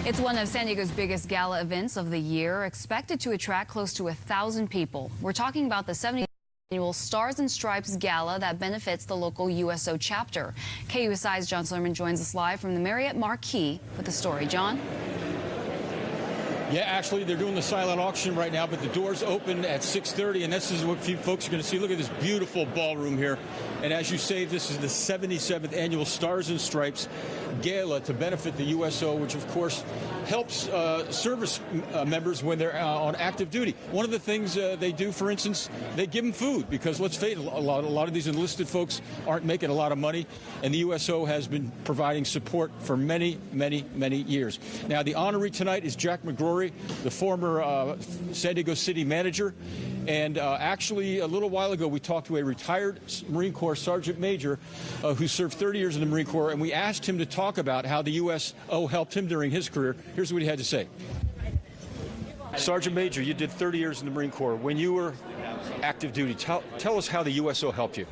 It's one of San Diego's biggest gala events of the year, expected to attract close to 1,000 people. We're talking about the 70th annual Stars and Stripes Gala that benefits the local USO chapter. KUSI's John Slerman joins us live from the Marriott Marquis with the story. John? Yeah, actually, they're doing the silent auction right now, but the doors open at 6:30, and this is what few folks are going to see. Look at this beautiful ballroom here. And as you say, this is the 77th annual Stars and Stripes Gala to benefit the USO, which, of course, helps service members when they're on active duty. One of the things they do, for instance, they give them food because, let's face it, a lot of these enlisted folks aren't making a lot of money, and the USO has been providing support for many, many, many years. Now, the honoree tonight is Jack McGrory, the former San Diego city manager. And actually, a little while ago, we talked to a retired Marine Corps Sergeant Major who served 30 years in the Marine Corps, and we asked him to talk about how the USO helped him during his career. Here's what he had to say. Sergeant Major, you did 30 years in the Marine Corps. When you were active duty, tell us how the USO helped you.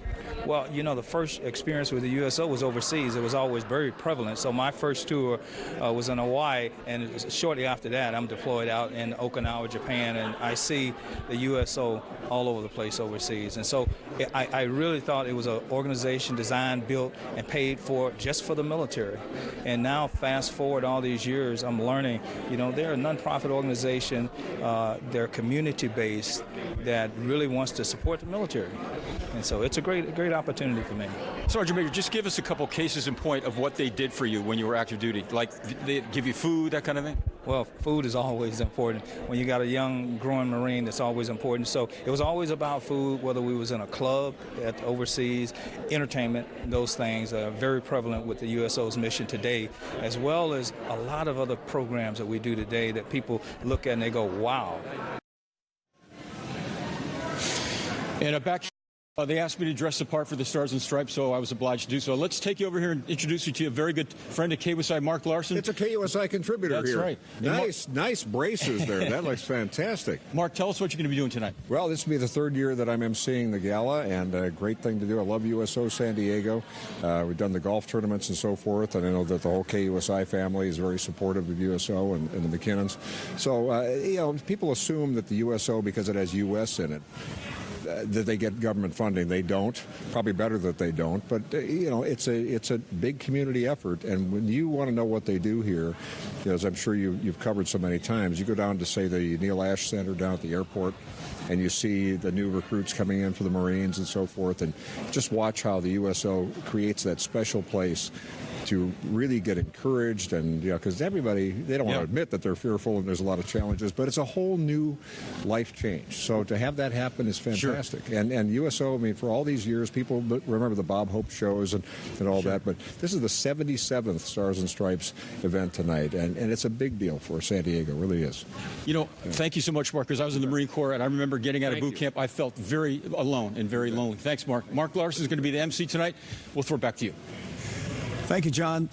Well, you know, the first experience with the USO was overseas. It was always very prevalent. So my first tour was in Hawaii, and shortly after that, I'm deployed out in Okinawa, Japan, and I see the USO all over the place overseas. And so I really thought it was an organization designed, built, and paid for just for the military. And now, fast forward all these years, I'm learning, you know, they're a nonprofit organization. They're community-based that really wants to support the military. And so it's a great opportunity for me. Sergeant Major, just give us a couple cases in point of what they did for you when you were active duty. Like, they give you food, that kind of thing? Well, food is always important. When you got a young, growing Marine, that's always important. So it was always about food, whether we was in a club overseas, entertainment, those things are very prevalent with the USO's mission today, as well as a lot of other programs that we do today that people look at and they go, wow. And they asked me to dress the part for the Stars and Stripes, so I was obliged to do so. Let's take you over here and introduce you to a very good friend of KUSI, Mark Larson. It's a KUSI contributor That's here. That's right. Nice braces there. That looks fantastic. Mark, tell us what you're going to be doing tonight. Well, this will be the third year that I'm emceeing the gala, and a great thing to do. I love USO San Diego. We've done the golf tournaments and so forth, and I know that the whole KUSI family is very supportive of USO and the McKinnons. So, you know, people assume that the USO, because it has U.S. in it, that they get government funding. They don't. Probably better that they don't. But you know, it's a big community effort. And when you want to know what they do here, you know, as I'm sure you've covered so many times, you go down to, say, the Neil Ashe Center down at the airport, and you see the new recruits coming in for the Marines and so forth, and just watch how the USO creates that special place to really get encouraged, and you know, because everybody, they don't want to admit that they're fearful and there's a lot of challenges, but it's a whole new life change. So to have that happen is fantastic. Sure. And USO, I mean, for all these years, people remember the Bob Hope shows and all that, but this is the 77th Stars and Stripes event tonight, and it's a big deal for San Diego, it really is. You know, thank you so much, Mark, because I was in the Marine Corps, and I remember getting out of boot camp, I felt very alone and very lonely. Thanks, Mark. Mark Larson is going to be the MC tonight. We'll throw it back to you. Thank you, John.